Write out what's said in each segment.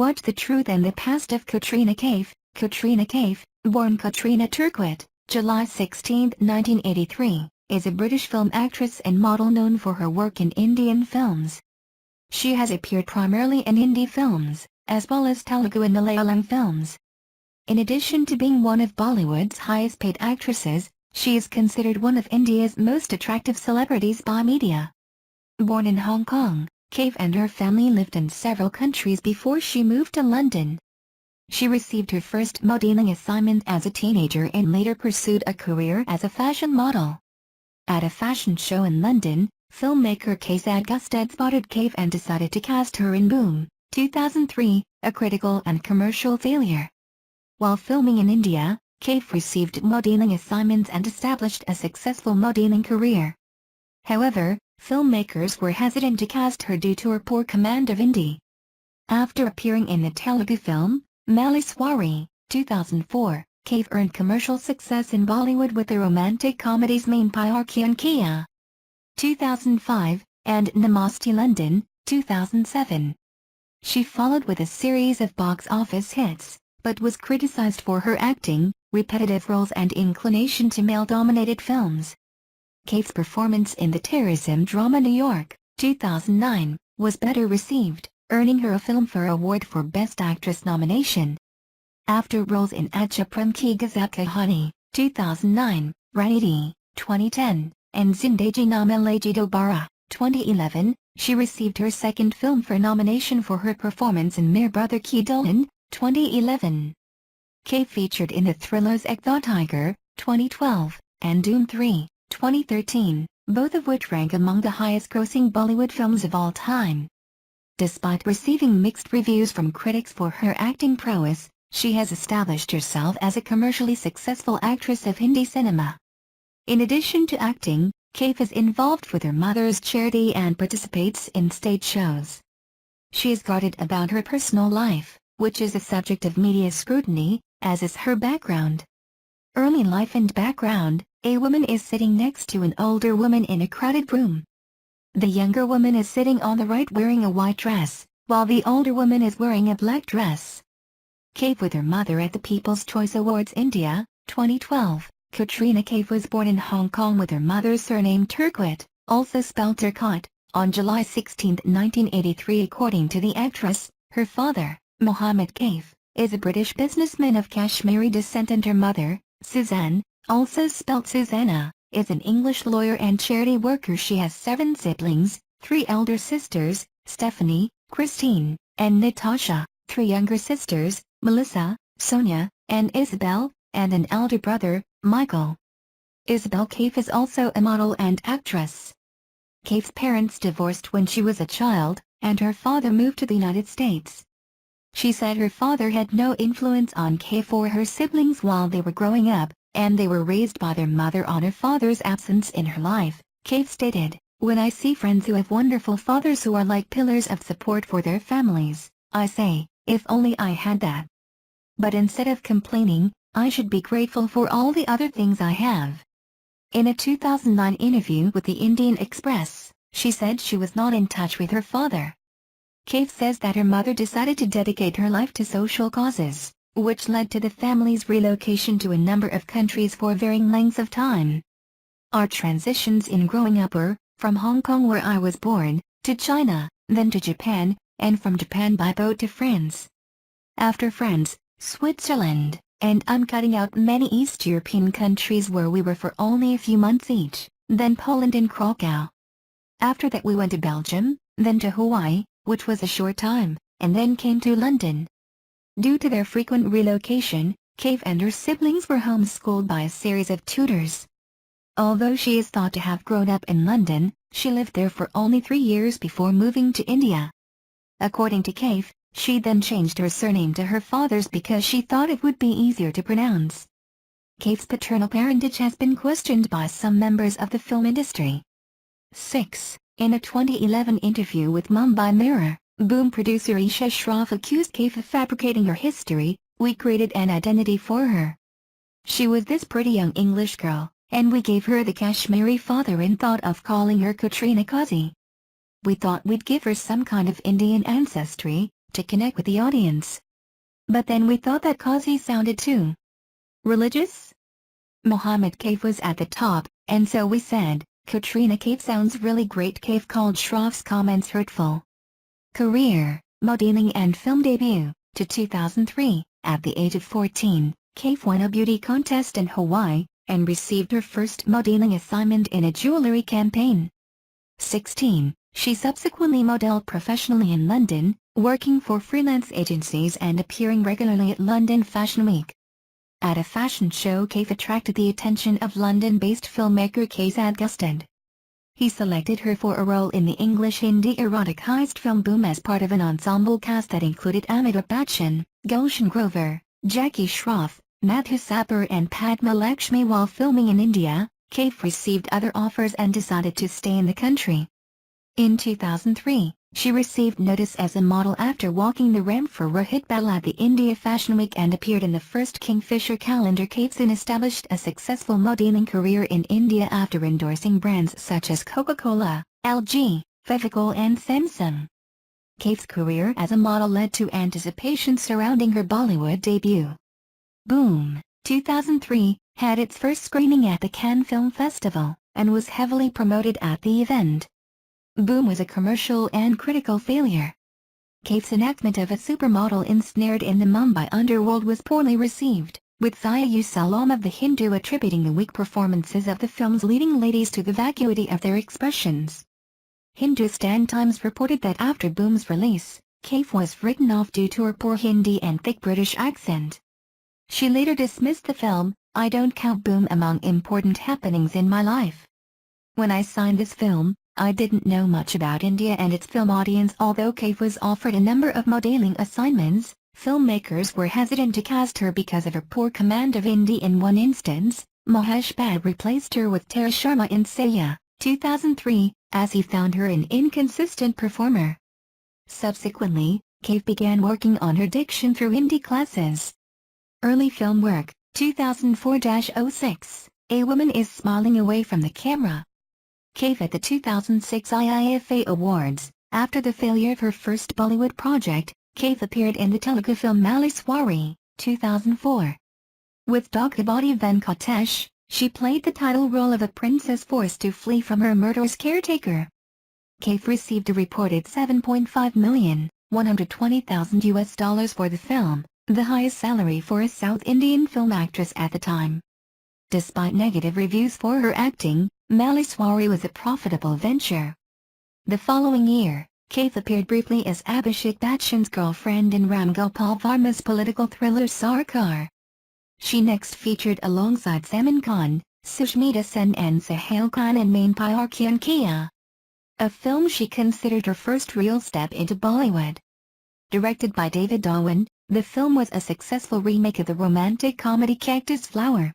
Watch the Truth and the Past of Katrina Kaif. Katrina Kaif, born Katrina Turquotte, July 16, 1983, is a British film actress and model known for her work in Indian films. She has appeared primarily in Hindi films, as well as Telugu and Malayalam films. In addition to being one of Bollywood's highest-paid actresses, she is considered one of India's most attractive celebrities by media. Born in Hong Kong, Kaif and her family lived in several countries before she moved to London. She received her first modeling assignment as a teenager and later pursued a career as a fashion model. At a fashion show in London, filmmaker Kaizad Gustad spotted Kaif and decided to cast her in Boom, 2003, a critical and commercial failure. While filming in India, Kaif received modeling assignments and established a successful modeling career. However, filmmakers were hesitant to cast her due to her poor command of Hindi. After appearing in the Telugu film, Malliswari, 2004, Kaif earned commercial success in Bollywood with the romantic comedies Maine Pyaar Kyun Kiya, 2005, and Namastey London, 2007. She followed with a series of box office hits, but was criticized for her acting, repetitive roles and inclination to male-dominated films. Kaif's performance in the terrorism drama New York, 2009, was better received, earning her a Filmfare Award for Best Actress nomination. After roles in Achapram Ki Gazakahani, 2009, Ranidi, 2010, and Zindagi Na Milegi Dobara, 2011, she received her second Filmfare nomination for her performance in Mere Brother Ki Dulhan, 2011. Kaif featured in the thrillers Ek Tha Tiger, 2012, and Doom 3, 2013, both of which rank among the highest-grossing Bollywood films of all time. Despite receiving mixed reviews from critics for her acting prowess, she has established herself as a commercially successful actress of Hindi cinema. In addition to acting, Kaif is involved with her mother's charity and participates in stage shows. She is guarded about her personal life, which is a subject of media scrutiny, as is her background. Early life and background: a woman is sitting next to an older woman in a crowded room. The younger woman is sitting on the right wearing a white dress, while the older woman is wearing a black dress. Kaif with her mother at the People's Choice Awards India, 2012. Katrina Kaif was born in Hong Kong with her mother's surname Turquotte, also spelled Turquotte, on July 16, 1983. According to the actress, her father, Mohammed Kaif, is a British businessman of Kashmiri descent and her mother, Suzanne, also spelt Susanna, is an English lawyer and charity worker. She has 7 siblings, 3 elder sisters, Stephanie, Christine, and Natasha, 3 younger sisters, Melissa, Sonia, and Isabel, and an elder brother, Michael. Isabel Kaif is also a model and actress. Kaif's parents divorced when she was a child, and her father moved to the United States. She said her father had no influence on Kaif or her siblings while they were growing up, and they were raised by their mother on her father's absence in her life. Kaif stated, "When I see friends who have wonderful fathers who are like pillars of support for their families, I say, if only I had that. But instead of complaining, I should be grateful for all the other things I have." In a 2009 interview with the Indian Express, she said she was not in touch with her father. Kaif says that her mother decided to dedicate her life to social causes, which led to the family's relocation to a number of countries for varying lengths of time. Our transitions in growing up were, from Hong Kong where I was born, to China, then to Japan, and from Japan by boat to France. After France, Switzerland, and I'm cutting out many East European countries where we were for only a few months each, then Poland and Krakow. After that we went to Belgium, then to Hawaii, which was a short time, and then came to London. Due to their frequent relocation, Kaif and her siblings were homeschooled by a series of tutors. Although she is thought to have grown up in London, she lived there for only 3 years before moving to India. According to Kaif, she then changed her surname to her father's because she thought it would be easier to pronounce. Kaif's paternal parentage has been questioned by some members of the film industry. 6. In a 2011 interview with Mumbai Mirror, Boom producer Isha Shroff accused Kaif of fabricating her history. "We created an identity for her. She was this pretty young English girl, and we gave her the Kashmiri father and thought of calling her Katrina Kaif. We thought we'd give her some kind of Indian ancestry, to connect with the audience. But then we thought that cause he sounded too religious? Mohammed Kaif was at the top, and so we said, Katrina Kaif sounds really great. Kaif called Shroff's comments hurtful. Career, modeling and film debut. To 2003, at the age of 14, Kaif won a beauty contest in Hawaii, and received her first modeling assignment in a jewelry campaign. 16, she subsequently modeled professionally in London, working for freelance agencies and appearing regularly at London Fashion Week. At a fashion show, Kaif attracted the attention of London-based filmmaker Kaizad Gustad. He selected her for a role in the English-Hindi erotic heist film Boom as part of an ensemble cast that included Amitabh Bachchan, Gulshan Grover, Jackie Shroff, Madhu Sapar and Padma Lakshmi. While filming in India, Kaif received other offers and decided to stay in the country. In 2003, she received notice as a model after walking the ramp for Rohit Bal at the India Fashion Week and appeared in the first Kingfisher calendar. Kaif soon established a successful modeling career in India after endorsing brands such as Coca-Cola, LG, Fevicol and Samsung. Kaif's career as a model led to anticipation surrounding her Bollywood debut. Boom, 2003, had its first screening at the Cannes Film Festival, and was heavily promoted at the event. Boom was a commercial and critical failure. Kaif's enactment of a supermodel ensnared in the Mumbai underworld was poorly received, with Zia Salam of The Hindu attributing the weak performances of the film's leading ladies to the vacuity of their expressions. Hindustan Times reported that after Boom's release, Kaif was written off due to her poor Hindi and thick British accent. She later dismissed the film, "I don't count Boom among important happenings in my life. When I signed this film, I didn't know much about India and its film audience." Although Kaif was offered a number of modeling assignments, filmmakers were hesitant to cast her because of her poor command of Hindi. In one instance, Mahesh Bhatt replaced her with Tara Sharma in Saya, 2003, as he found her an inconsistent performer. Subsequently, Kaif began working on her diction through Hindi classes. Early film work, 2004-06, A Woman is Smiling Away from the Camera. Kaif at the 2006 IIFA Awards. After the failure of her first Bollywood project, Kaif appeared in the Telugu film Malliswari, 2004. With Daggubati Venkatesh, she played the title role of a princess forced to flee from her murderous caretaker. Kaif received a reported $7.5 million, $120,000 for the film, the highest salary for a South Indian film actress at the time. Despite negative reviews for her acting, Malliswari was a profitable venture. The following year, Kaif appeared briefly as Abhishek Bachchan's girlfriend in Ram Gopal Varma's political thriller Sarkar. She next featured alongside Salman Khan, Sushmita Sen and Sohail Khan in Maine Pyaar Kyun Kiya, a film she considered her first real step into Bollywood. Directed by David Dawan, the film was a successful remake of the romantic comedy Cactus Flower.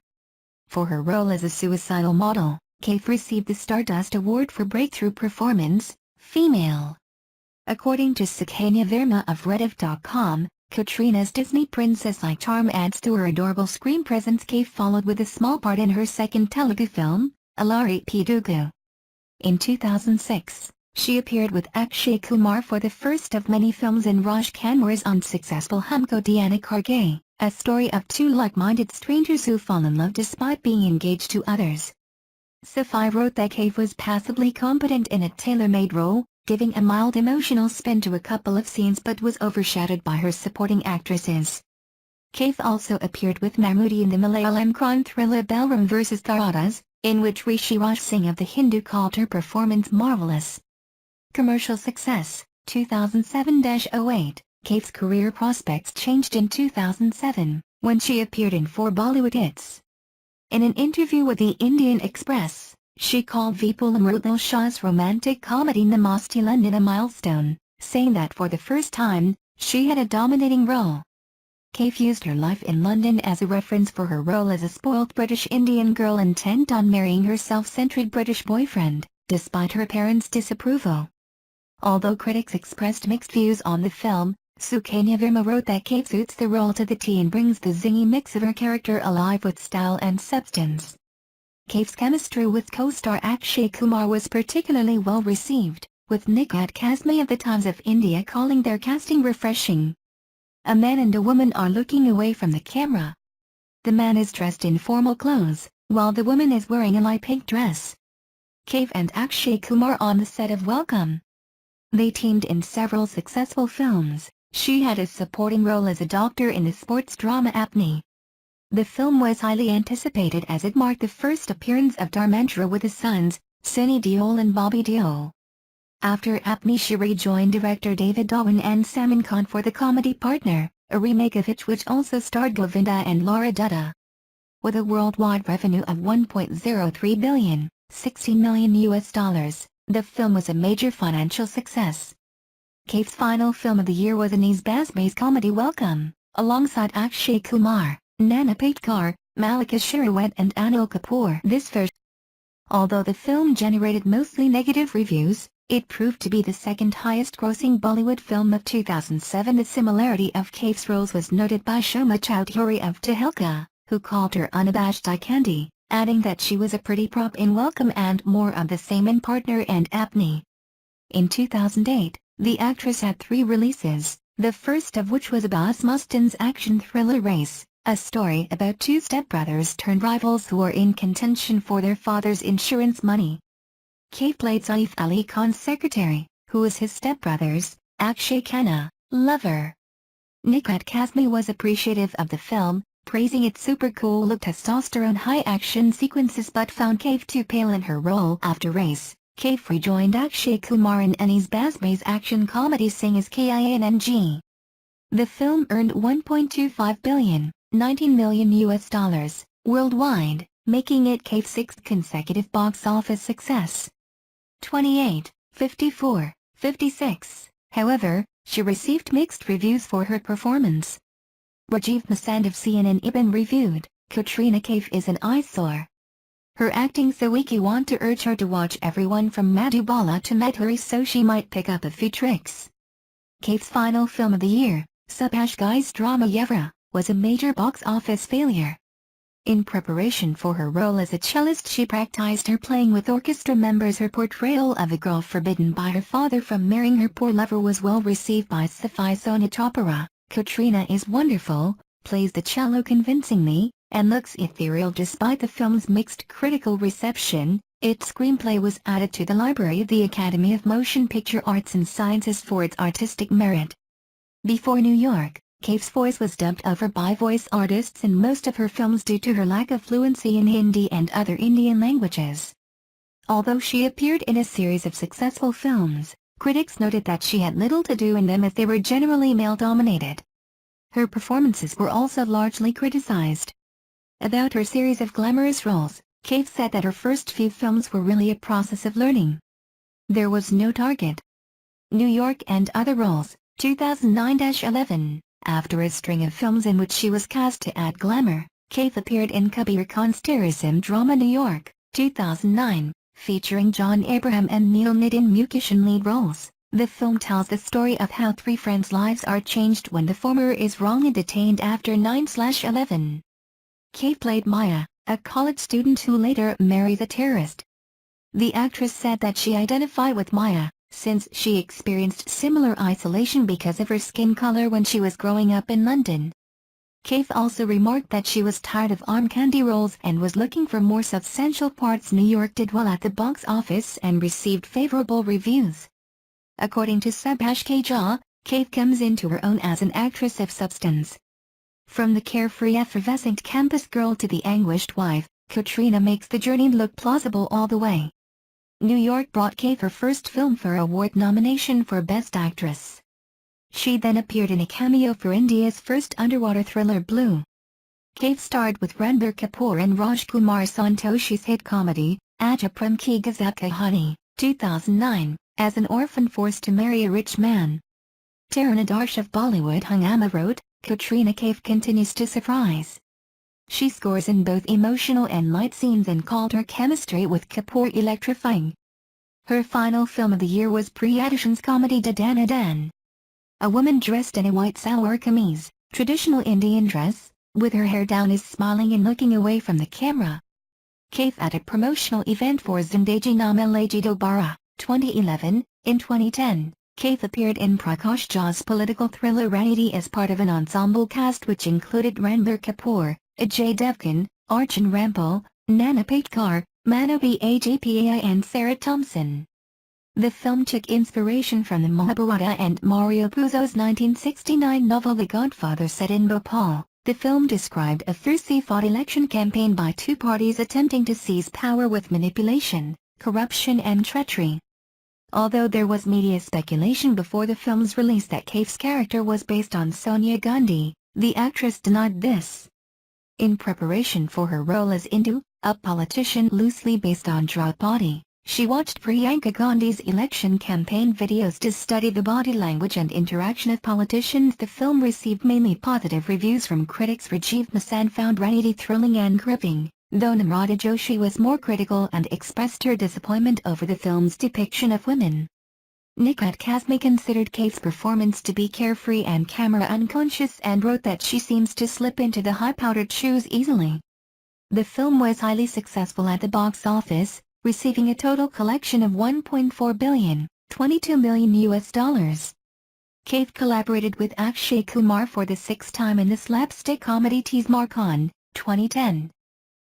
For her role as a suicidal model, Kaif received the Stardust Award for Breakthrough Performance, Female. According to Sukanya Verma of Rediff.com, Katrina's Disney princess-like charm adds to her adorable screen presence. Kaif followed with a small part in her second Telugu film, Alari Pidugu. In 2006, she appeared with Akshay Kumar for the first of many films in Raj Kanwar's unsuccessful Humko Diana Karge, a story of two like-minded strangers who fall in love despite being engaged to others. Safai wrote that Kaif was passably competent in a tailor-made role, giving a mild emotional spin to a couple of scenes but was overshadowed by her supporting actresses. Kaif also appeared with Mammootty in the Malayalam crime thriller Balram vs. Tharadas, in which Rishi Raj Singh of The Hindu called her performance marvelous. Commercial success, 2007-08, Kaif's career prospects changed in 2007, when she appeared in 4 Bollywood hits. In an interview with the Indian Express, she called Vipul Amrutlal Shah's romantic comedy Namastey London a milestone, saying that for the first time, she had a dominating role. Kaif used her life in London as a reference for her role as a spoilt British Indian girl intent on marrying her self-centered British boyfriend, despite her parents' disapproval. Although critics expressed mixed views on the film, Sukanya Verma wrote that Kaif suits the role to the T and brings the zingy mix of her character alive with style and substance. Kaif's chemistry with co-star Akshay Kumar was particularly well received, with Nikat Kazmi of the Times of India calling their casting refreshing. A man and a woman are looking away from the camera. The man is dressed in formal clothes, while the woman is wearing a light pink dress. Kaif and Akshay Kumar on the set of Welcome. They teamed in several successful films. She had a supporting role as a doctor in the sports drama Apni. The film was highly anticipated as it marked the first appearance of Dharmendra with his sons, Sunny Deol and Bobby Deol. After Apni, she rejoined director David Dhawan and Salman Khan for The Comedy Partner, a remake of it which also starred Govinda and Laura Dutta. With a worldwide revenue of $1.03 billion, $16 million, the film was a major financial success. Kaif's final film of the year was Anees Bazmay's comedy Welcome, alongside Akshay Kumar, Nana Patekar, Malika Sherawat and Anil Kapoor. Although the film generated mostly negative reviews, it proved to be the second highest-grossing Bollywood film of 2007. The similarity of Kaif's roles was noted by Shoma Chowdhury of Tehelka, who called her unabashed eye candy, adding that she was a pretty prop in Welcome and more of the same in Partner and Apni. In 2008, the actress had 3 releases, the first of which was Abbas Mustan's action thriller Race, a story about 2 stepbrothers turned rivals who are in contention for their father's insurance money. Kaif played Saif Ali Khan's secretary, who was his stepbrother's, Akshay Khanna, lover. Nikat Kazmi was appreciative of the film, praising its super cool look, testosterone high action sequences, but found Kaif too pale in her role. After Race, Kaif rejoined Akshay Kumar in Anees Bazmay's action comedy Sing Is King. The film earned $1.25 billion, $19 million worldwide, making it Kaif's 6th consecutive box office success. 28, 54, 56. However, she received mixed reviews for her performance. Rajiv Masand of CNN Ibn reviewed, "Katrina Kaif is an eyesore. Her acting so weak you want to urge her to watch everyone from Madhubala to Madhuri so she might pick up a few tricks." Kaif's final film of the year, Subhash Ghai's drama Yevra, was a major box office failure. In preparation for her role as a cellist, she practiced her playing with orchestra members. Her portrayal of a girl forbidden by her father from marrying her poor lover was well received by Safai Sona Chopra. Katrina is wonderful, plays the cello convincingly, and looks ethereal. Despite the film's mixed critical reception, its screenplay was added to the library of the Academy of Motion Picture Arts and Sciences for its artistic merit. Before New York, Kaif's voice was dubbed over by voice artists in most of her films due to her lack of fluency in Hindi and other Indian languages. Although she appeared in a series of successful films, critics noted that she had little to do in them as they were generally male-dominated. Her performances were also largely criticized. About her series of glamorous roles, Kaif said that her first few films were really a process of learning. There was no target. New York and other roles, 2009-11. After a string of films in which she was cast to add glamour, Kaif appeared in Kabir Khan's terrorism drama New York, 2009, featuring John Abraham and Neil Nitin Mukesh in lead roles. The film tells the story of how 3 friends' lives are changed when the former is wrongly detained after 9/11. Kaif played Maya, a college student who later marries a terrorist. The actress said that she identified with Maya, since she experienced similar isolation because of her skin color when she was growing up in London. Kaif also remarked that she was tired of arm candy roles and was looking for more substantial parts. New York did well at the box office and received favorable reviews. According to Subhash Jha, Kaif comes into her own as an actress of substance. From the carefree effervescent campus girl to the anguished wife, Katrina makes the journey look plausible all the way. New York brought Kaif her first Filmfare Award nomination for Best Actress. She then appeared in a cameo for India's first underwater thriller Blue. Kaif starred with Ranbir Kapoor and Rajkumar Santoshi's hit comedy, Aaj Prem Ki Gazab Kahani, 2009, as an orphan forced to marry a rich man. Tarun Adarsh of Bollywood Hungama wrote, "Katrina Kaif continues to surprise. She scores in both emotional and light scenes and called her chemistry with Kapoor electrifying." Her final film of the year was Priyadarshan's comedy Dadan Adan. A woman dressed in a white salwar kameez, traditional Indian dress, with her hair down is smiling and looking away from the camera. Kaif at a promotional event for Zindagi Na Milegi Dobara, 2011, In 2010, Kaif appeared in Prakash Jha's political thriller Ranity as part of an ensemble cast which included Ranbir Kapoor, Ajay Devgan, Arjun Rampal, Nana Patekar, Manobi Ajpai and Sarah Thompson. The film took inspiration from the Mahabharata and Mario Puzo's 1969 novel The Godfather set in Bhopal. The film described a fiercely-fought election campaign by two parties attempting to seize power with manipulation, corruption and treachery. Although there was media speculation before the film's release that Kaif's character was based on Sonia Gandhi, the actress denied this. In preparation for her role as Indu, a politician loosely based on Draupadi, she watched Priyanka Gandhi's election campaign videos to study the body language and interaction of politicians. The film received mainly positive reviews from critics. Rajiv Masan found Ranity thrilling and gripping, though Namrata Joshi was more critical and expressed her disappointment over the film's depiction of women. Nikat Kazmi considered Kaif's performance to be carefree and camera unconscious and wrote that she seems to slip into the high-powdered shoes easily. The film was highly successful at the box office, receiving a total collection of $1.4 billion, $22 million. Kaif collaborated with Akshay Kumar for the sixth time in the slapstick comedy Tees Mar Khan, 2010.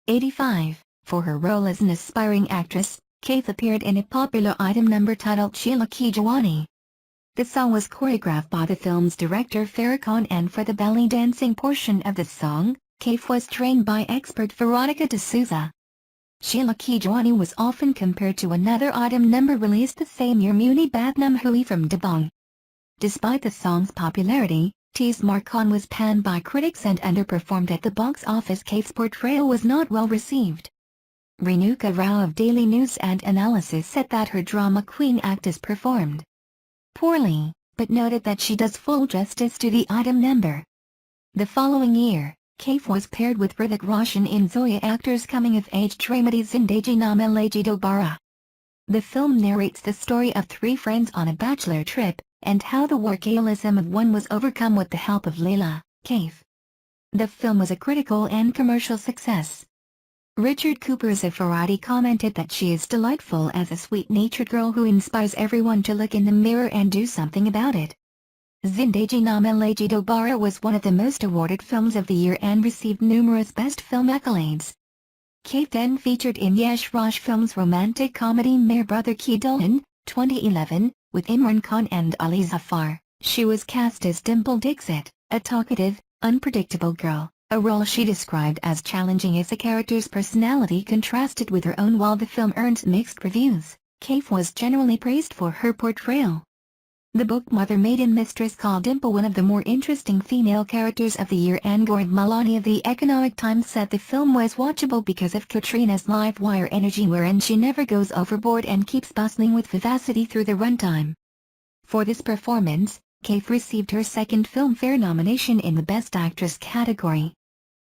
85. For her role as an aspiring actress, Kaif appeared in a popular item number titled Sheila Ki Jawani. The song was choreographed by the film's director Farah Khan, and for the belly dancing portion of the song, Kaif was trained by expert Veronica D'Souza. Sheila Ki Jawani was often compared to another item number released the same year, Muni Badnam Hui from Dabang. Despite the song's popularity, Tees Mar Khan was panned by critics and underperformed at the box office. Kaif's portrayal was not well received. Renuka Rao of Daily News and Analysis said that her drama queen actress performed poorly, but noted that she does full justice to the item number. The following year, Kaif was paired with Hrithik Roshan in Zoya Akhtar's coming-of-age dramedy Zindagi Na Milegi Dobara. The film narrates the story of three friends on a bachelor trip, and how the workaholism of one was overcome with the help of Leila, Kaif. The film was a critical and commercial success. Richard Cooper Zafarati commented that she is delightful as a sweet-natured girl who inspires everyone to look in the mirror and do something about it. Zindagi Na Milegi Dobara was one of the most awarded films of the year and received numerous Best Film accolades. Kaif then featured in Yash Raj Films' romantic comedy Mere Brother Ki Dulhan, 2011, with Imran Khan and Ali Zafar. She was cast as Dimple Dixit, a talkative, unpredictable girl, a role she described as challenging as the character's personality contrasted with her own. While the film earned mixed reviews, Kaif was generally praised for her portrayal. The book Mother Maiden Mistress called Dimple one of the more interesting female characters of the year, and Gaurav Malani of the Economic Times said the film was watchable because of Katrina's live wire energy, wherein she never goes overboard and keeps bustling with vivacity through the runtime. For this performance, Kaif received her second Filmfare nomination in the Best Actress category.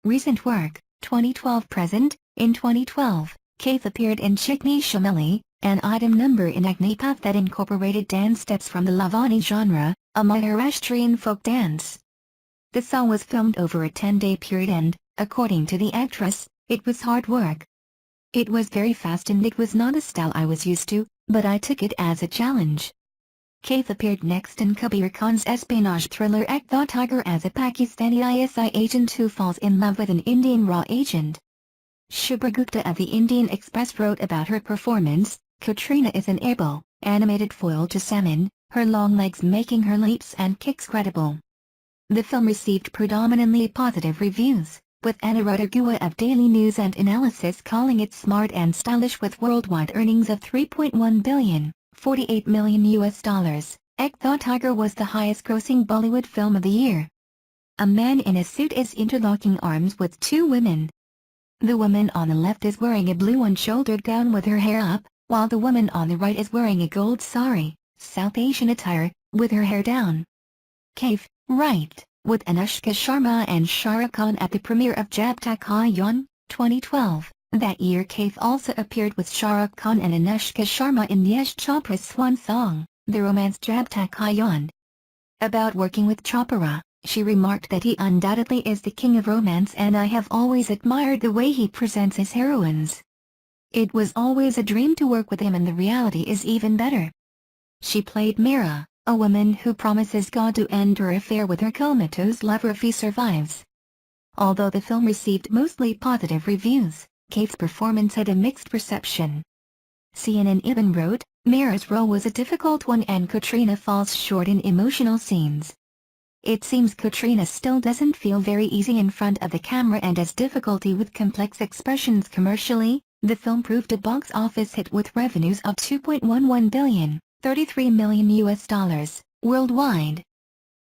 Recent work, 2012-present. In 2012, Kaif appeared in Chikni Shamili, an item number in Agnipath that incorporated dance steps from the Lavani genre, a Maharashtrian folk dance. The song was filmed over a 10-day period and, according to the actress, it was hard work. It was very fast and it was not a style I was used to, but I took it as a challenge. Kaif appeared next in Kabir Khan's espionage thriller Ek Tha Tiger as a Pakistani ISI agent who falls in love with an Indian raw agent. Shubhra Gupta of the Indian Express wrote about her performance, "Katrina is an able, animated foil to salmon, her long legs making her leaps and kicks credible." The film received predominantly positive reviews, with Anuradha Guha of Daily News and Analysis calling it smart and stylish with worldwide earnings of $3.1 billion, $48 million. Ek Tha Tiger was the highest-grossing Bollywood film of the year. A man in a suit is interlocking arms with two women. The woman on the left is wearing a blue unshouldered gown with her hair up, while the woman on the right is wearing a gold sari, South Asian attire, with her hair down. Kaif, right, with Anushka Sharma and Shah Rukh Khan at the premiere of Jab Tak Hai Yon, 2012. That year Kaif also appeared with Shah Rukh Khan and Anushka Sharma in Yash Chopra's swan song, the romance Jab Tak Hai Yon. About working with Chopra, she remarked that he undoubtedly is the king of romance and I have always admired the way he presents his heroines. It was always a dream to work with him and the reality is even better. She played Meera, a woman who promises God to end her affair with her comatose lover if he survives. Although the film received mostly positive reviews, Kaif's performance had a mixed reception. CNN even wrote, Meera's role was a difficult one and Katrina falls short in emotional scenes. It seems Katrina still doesn't feel very easy in front of the camera and has difficulty with complex expressions commercially. The film proved a box office hit with revenues of $2.11 billion, $33 million worldwide.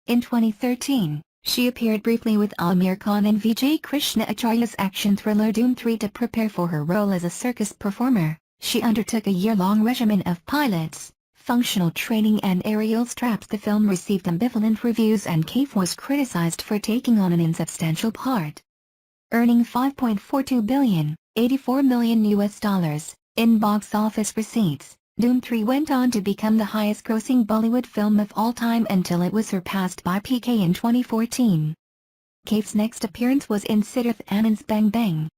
In 2013, she appeared briefly with Aamir Khan and Vijay Krishna Acharya's action thriller Dhoom 3 to prepare for her role as a circus performer. She undertook a year-long regimen of pilots, functional training and aerial straps. The film received ambivalent reviews and Kaif was criticized for taking on an insubstantial part. Earning $5.42 billion, $84 million in box office receipts, Dhoom 3 went on to become the highest-grossing Bollywood film of all time until it was surpassed by PK in 2014. Kaif's next appearance was in Siddharth Anand's Bang Bang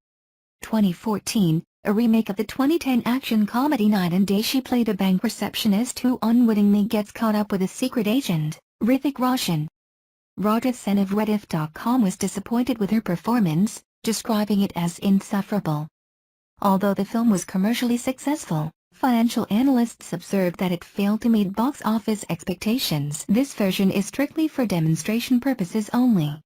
2014, a remake of the 2010 action comedy Night and Day. She played a bank receptionist who unwittingly gets caught up with a secret agent, Hrithik Roshan. Raja Sen of Rediff.com was disappointed with her performance, describing it as insufferable. Although the film was commercially successful, financial analysts observed that it failed to meet box office expectations. This version is strictly for demonstration purposes only.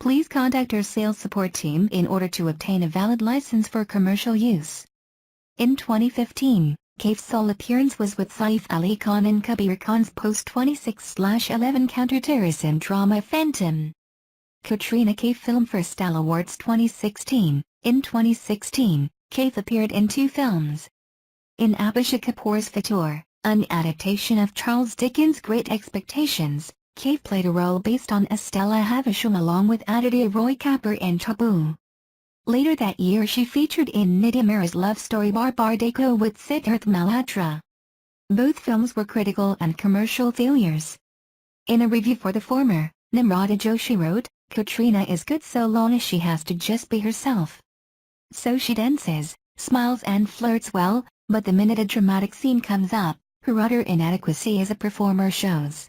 Please contact our sales support team in order to obtain a valid license for commercial use. In 2015, Kaif's sole appearance was with Saif Ali Khan in Kabir Khan's post-26/11 counter-terrorism drama Phantom. Katrina Kaif Film Festival Awards 2016. In 2016, Kaif appeared in 2 films. In Abhisha Kapoor's Fitoor, an adaptation of Charles Dickens' Great Expectations, Kaif played a role based on Estella Havisham along with Aditya Roy Kapoor and Tabu. Later that year she featured in Nidhi Mehra's love story Barbar Dekho with Siddharth Malhotra. Both films were critical and commercial failures. In a review for the former, Nimrata Joshi wrote, Katrina is good so long as she has to just be herself. So she dances, smiles and flirts well, but the minute a dramatic scene comes up, her utter inadequacy as a performer shows.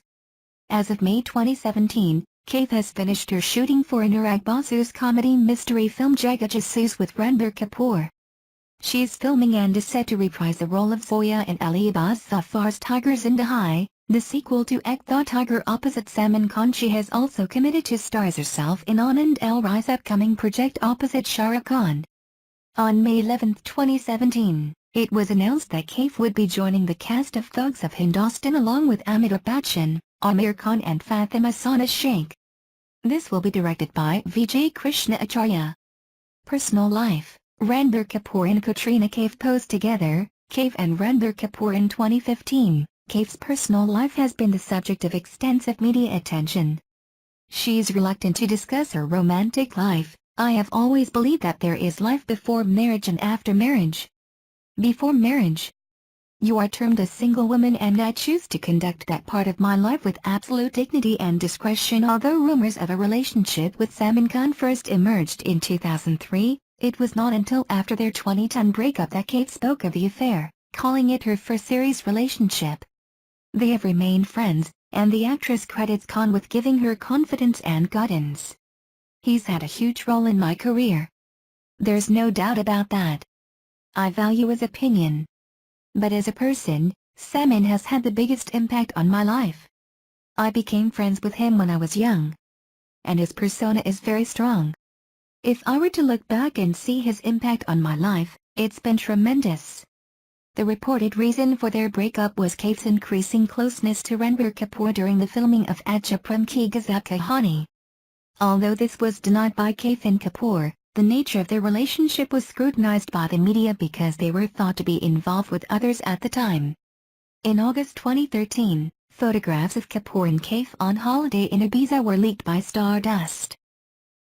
As of May 2017, Kaif has finished her shooting for Anurag Basu's comedy mystery film Jagajasus with Ranbir Kapoor. She is filming and is set to reprise the role of Zoya in Ali Abbas Zafar's Tiger Zinda Hai, the sequel to Ek Tha Tiger opposite Salman Khan. She has also committed to star as herself in Anand L. Rai's upcoming project opposite Shah Rukh Khan. On May 11, 2017, it was announced that Kaif would be joining the cast of Thugs of Hindostan along with Amitabh Bachchan, Aamir Khan and Fatima Sana Sheikh. This will be directed by Vijay Krishna Acharya. Personal life. Ranbir Kapoor and Katrina Kaif posed together. Kaif and Ranbir Kapoor in 2015. Kaif's personal life has been the subject of extensive media attention. She is reluctant to discuss her romantic life. I have always believed that there is life before marriage and after marriage. Before marriage, you are termed a single woman and I choose to conduct that part of my life with absolute dignity and discretion. Although rumors of a relationship with Salman Khan first emerged in 2003, it was not until after their 2010 breakup that Kaif spoke of the affair, calling it her first serious relationship. They have remained friends, and the actress credits Khan with giving her confidence and guidance. He's had a huge role in my career. There's no doubt about that. I value his opinion. But as a person, Salman has had the biggest impact on my life. I became friends with him when I was young. And his persona is very strong. If I were to look back and see his impact on my life, it's been tremendous. The reported reason for their breakup was Kaif's increasing closeness to Ranbir Kapoor during the filming of Acha Prem Ki Gazab Kahani. Although this was denied by Kaif and Kapoor, the nature of their relationship was scrutinized by the media because they were thought to be involved with others at the time. In August 2013, photographs of Kapoor and Kaif on holiday in Ibiza were leaked by Stardust.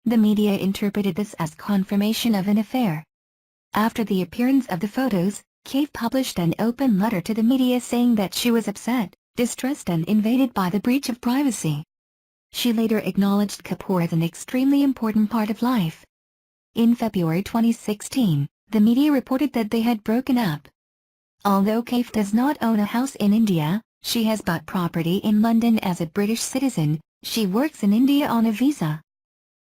The media interpreted this as confirmation of an affair. After the appearance of the photos, Kaif published an open letter to the media saying that she was upset, distressed and invaded by the breach of privacy. She later acknowledged Kapoor as an extremely important part of life. In February 2016, the media reported that they had broken up. Although Kaif does not own a house in India, She has bought property in London as a British citizen. She works in India on a visa.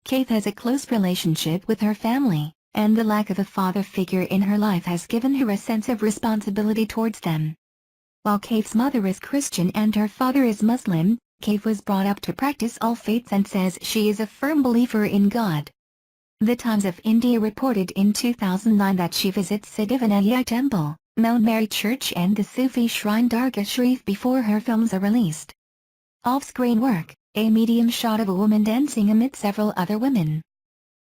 Kaif has a close relationship with her family, and the lack of a father figure in her life has given her a sense of responsibility towards them. While Kaif's mother is Christian and her father is Muslim, Kaif was brought up to practice all faiths and says she is a firm believer in God. The Times of India reported in 2009 that she visits Siddhivinayak Temple, Mount Mary Church and the Sufi shrine Dargah Sharif before her films are released. Off-screen work, a medium shot of a woman dancing amid several other women.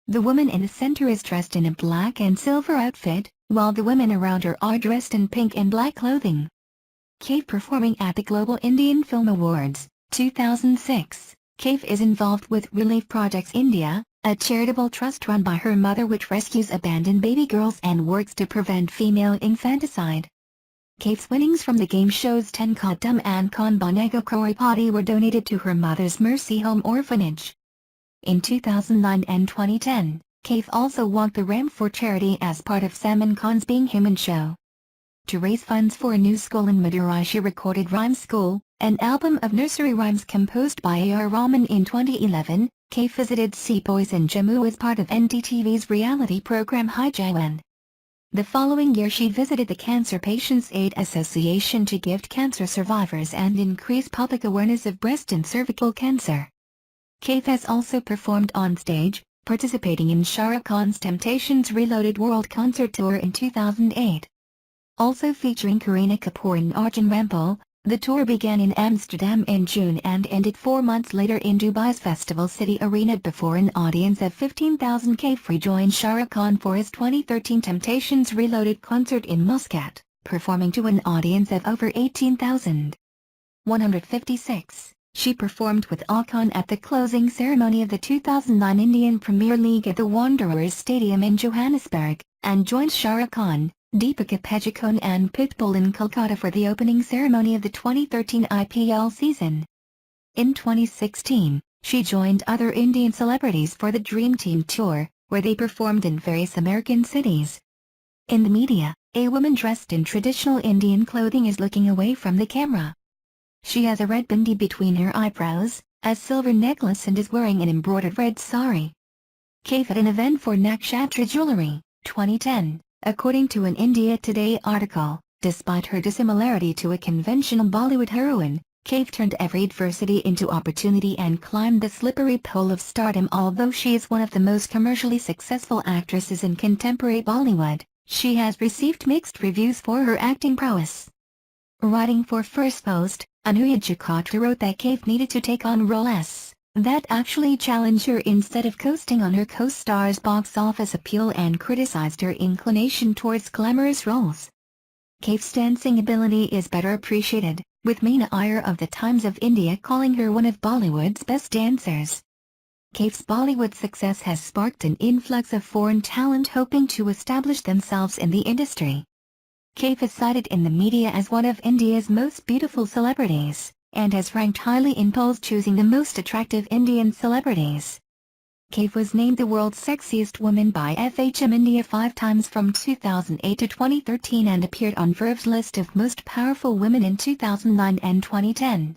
The woman in the center is dressed in a black and silver outfit, while the women around her are dressed in pink and black clothing. Kaif performing at the Global Indian Film Awards, 2006. Kaif is involved with Relief Projects India, a charitable trust run by her mother which rescues abandoned baby girls and works to prevent female infanticide. Kaif's winnings from the game shows Ten Kadam and Kaun Banega Crorepati were donated to her mother's Mercy Home orphanage. In 2009 and 2010, Kaif also walked the ramp for charity as part of Salman Khan's Being Human show. To raise funds for a new school in Madurai, she recorded Rhyme School, an album of nursery rhymes composed by A.R. Rahman in 2011. Kaif visited Sepoys in Jammu as part of NDTV's reality program Hi Jaiwan. The following year she visited the Cancer Patients Aid Association to gift cancer survivors and increase public awareness of breast and cervical cancer. Kaif has also performed on stage, participating in Shah Rukh Khan's Temptations Reloaded World Concert Tour in 2008. Also featuring Kareena Kapoor and Arjun Rampal, the tour began in Amsterdam in June and ended 4 months later in Dubai's Festival City Arena before an audience of 15,000. Kaif rejoined Shah Rukh Khan for his 2013 Temptations Reloaded concert in Muscat, performing to an audience of over 18,000. 156. She performed with Khan at the closing ceremony of the 2009 Indian Premier League at the Wanderers Stadium in Johannesburg, and joined Shah Rukh Khan, Deepika Padukone and Pitbull in Kolkata for the opening ceremony of the 2013 IPL season. In 2016, she joined other Indian celebrities for the Dream Team tour, where they performed in various American cities. In the media, a woman dressed in traditional Indian clothing is looking away from the camera. She has a red bindi between her eyebrows, a silver necklace and is wearing an embroidered red sari. Kaif at an event for Nakshatra Jewelry, 2010. According to an India Today article, despite her dissimilarity to a conventional Bollywood heroine, Kaif turned every adversity into opportunity and climbed the slippery pole of stardom. Although she is one of the most commercially successful actresses in contemporary Bollywood, she has received mixed reviews for her acting prowess. Writing for First Post, Anuya Chakotri wrote that Kaif needed to take on roles that actually challenge her instead of coasting on her co-star's box office appeal, and criticized her inclination towards glamorous roles. Kaif's dancing ability is better appreciated, with Meena Iyer of the Times of India calling her one of Bollywood's best dancers. Kaif's Bollywood success has sparked an influx of foreign talent hoping to establish themselves in the industry. Kaif is cited in the media as one of India's most beautiful celebrities, and has ranked highly in polls choosing the most attractive Indian celebrities. Kaif was named the world's sexiest woman by FHM India 5 times from 2008 to 2013 and appeared on Verb's list of most powerful women in 2009 and 2010.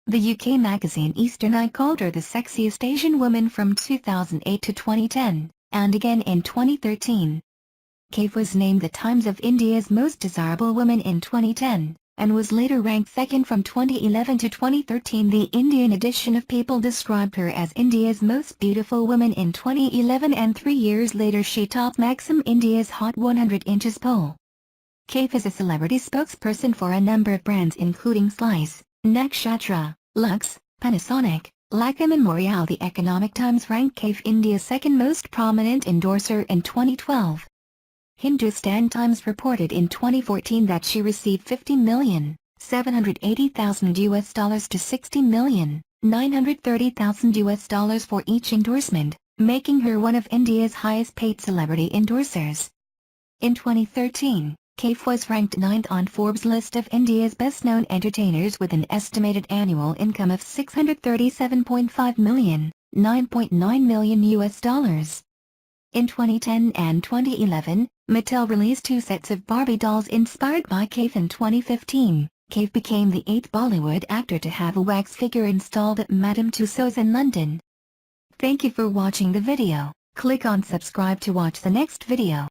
The UK magazine Eastern Eye called her the sexiest Asian woman from 2008 to 2010, and again in 2013. Kaif was named the Times of India's most desirable woman in 2010. And was later ranked second from 2011 to 2013. The Indian edition of People described her as India's most beautiful woman in 2011, and 3 years later she topped Maxim India's Hot 100 Inches poll. Kaif is a celebrity spokesperson for a number of brands including Slice, Nakshatra, Lux, Panasonic, Lacquer Memorial. The Economic Times ranked Kaif India's second most prominent endorser in 2012. Hindustan Times reported in 2014 that she received $50,780,000 to $60,930,000 for each endorsement, making her one of India's highest-paid celebrity endorsers. In 2013, Kaif was ranked 9th on Forbes' list of India's best-known entertainers with an estimated annual income of $637.5 million, $9.9 million. In 2010 and 2011, Mattel released 2 sets of Barbie dolls inspired by Kaif. In 2015, Kaif became the 8th Bollywood actor to have a wax figure installed at Madame Tussauds in London. Thank you for watching the video. Click on subscribe to watch the next video.